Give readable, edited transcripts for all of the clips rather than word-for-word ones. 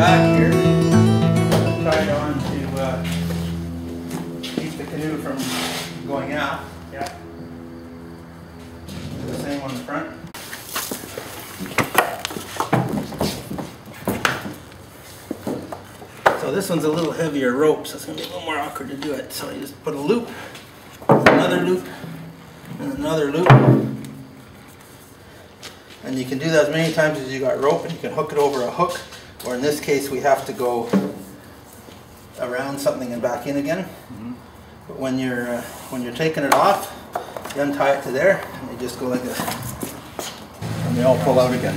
back here, tied on to keep the canoe from going aft. Yeah. Do the same on the front. So this one's a little heavier rope, so it's going to be a little more awkward to do it. So you just put a loop, another loop, and another loop. And you can do that as many times as you got rope, and you can hook it over a hook, or in this case we have to go around something and back in again. But when you're taking it off, you untie it to there, and you just go like this, and they all pull out again.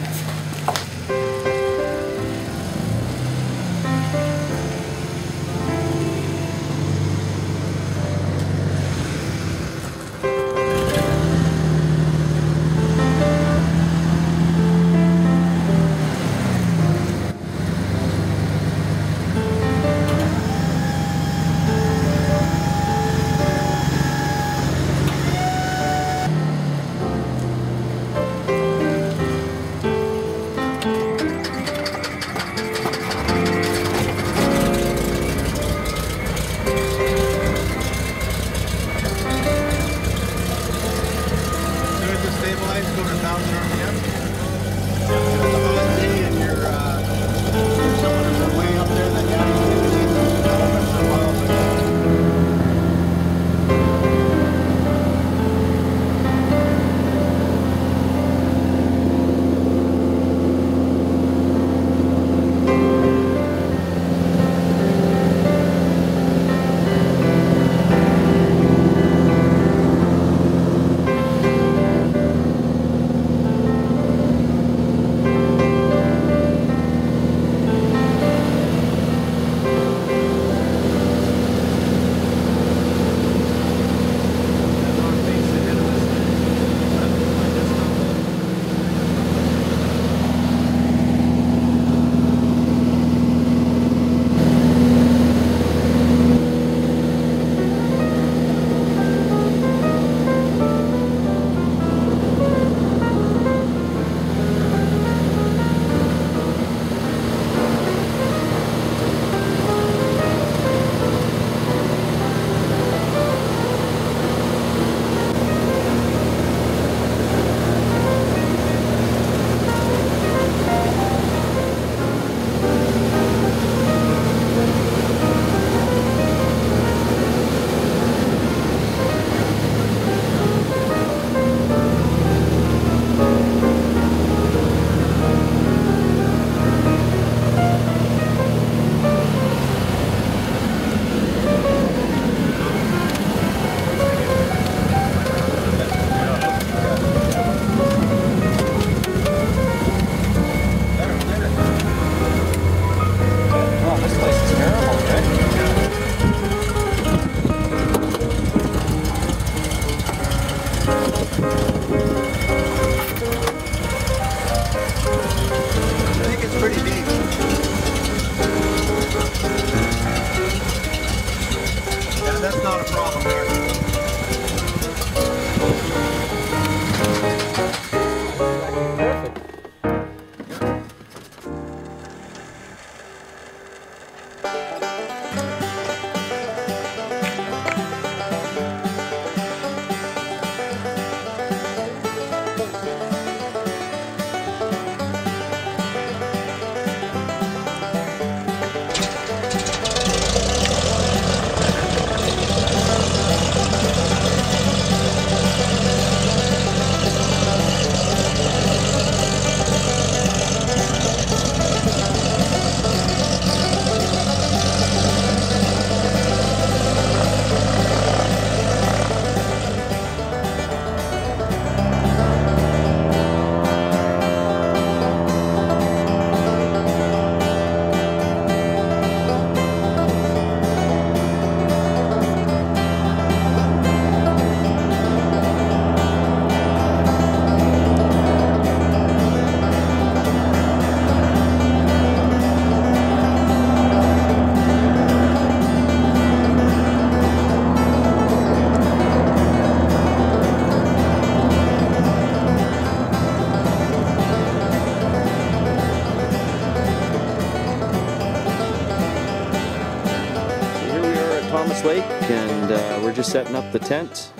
Thomas Lake, and we're just setting up the tent.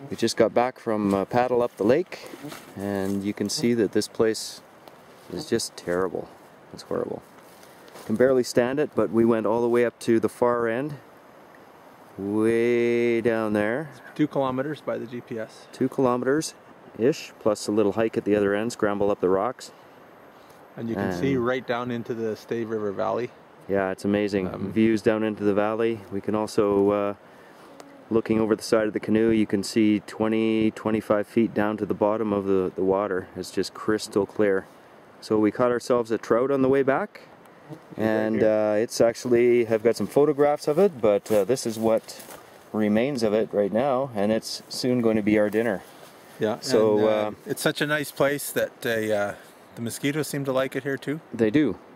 We just got back from paddle up the lake, and you can see that this place is just terrible. It's horrible. Can barely stand it, but we went all the way up to the far end, way down there. 2 kilometers by the GPS. 2 kilometers-ish, plus a little hike at the other end, scramble up the rocks. And you can see right down into the Stave River Valley. Yeah, it's amazing. Views down into the valley. We can also, looking over the side of the canoe, you can see 20-25 feet down to the bottom of the water. It's just crystal clear. So we caught ourselves a trout on the way back, and it's actually, I've got some photographs of it, but this is what remains of it right now, and it's soon going to be our dinner. Yeah, so and, it's such a nice place that the mosquitoes seem to like it here too.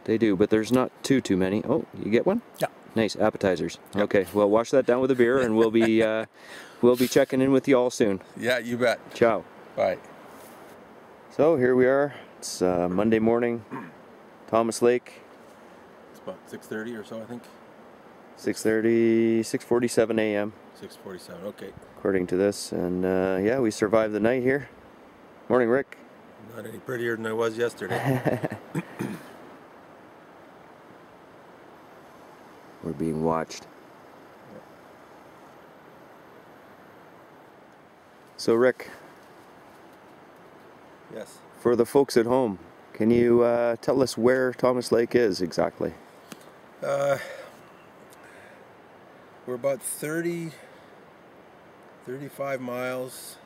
They do, but there's not too many. Oh, you get one? Yeah. Nice, appetizers. Yep. Okay, well, wash that down with a beer, and we'll be checking in with you all soon. Yeah, you bet. Ciao. Bye. So here we are. It's Monday morning, Thomas Lake. It's about 6:30 or so, I think. 6:30, 6:47 a.m. 6:47. Okay. According to this, and yeah, we survived the night here. Morning, Rick. Not any prettier than I was yesterday. We're being watched. So Rick. Yes. For the folks at home, can you tell us where Thomas Lake is exactly? We're about 35 miles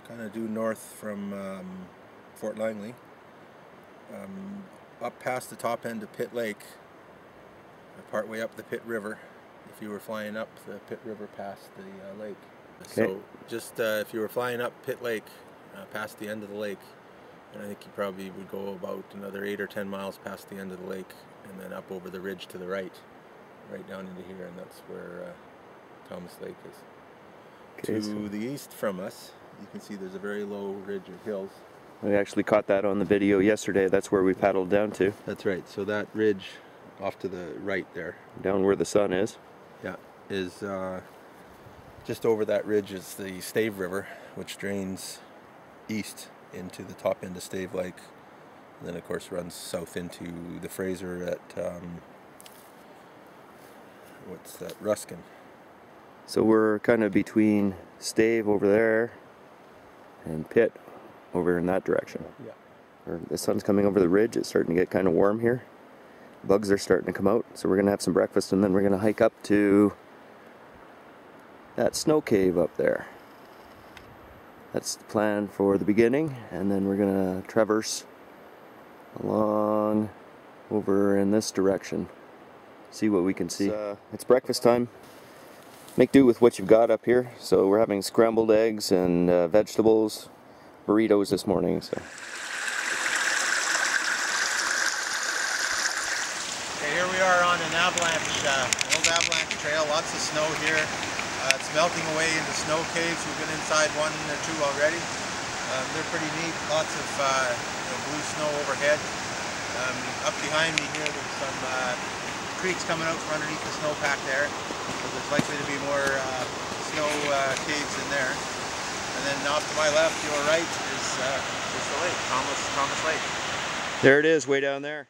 kind of due north from Fort Langley, up past the top end of Pitt Lake, part way up the Pitt River, if you were flying up the Pitt River past the lake. Okay. So just if you were flying up Pitt Lake past the end of the lake, and I think you probably would go about another 8 or 10 miles past the end of the lake, and then up over the ridge to the right down into here, and that's where Thomas Lake is. Okay, to the east from us, you can see there's a very low ridge of hills. We actually caught that on the video yesterday. That's where we paddled down to. That's right. So that ridge off to the right there, down where the sun is, yeah, is just over that ridge is the Stave River, which drains east into the top end of Stave Lake, and then of course runs south into the Fraser at what's that, Ruskin. So we're kind of between Stave over there and Pitt over in that direction. Yeah. The sun's coming over the ridge. It's starting to get kind of warm here. Bugs are starting to come out, so we're going to have some breakfast, and then we're going to hike up to that snow cave up there. That's the plan for the beginning, and then we're going to traverse along over in this direction, see what we can see. It's breakfast time. Make do with what you've got up here. So we're having scrambled eggs and vegetables, burritos this morning. So. Okay, here we are on an avalanche, old avalanche trail. Lots of snow here. It's melting away into snow caves. We've been inside 1 or 2 already. They're pretty neat. Lots of blue snow overhead. Up behind me here, there's some creeks coming out from underneath the snowpack there. So there's likely to be more snow caves in there. And then off to my left, your right, is the lake, Thomas Lake. There it is, way down there.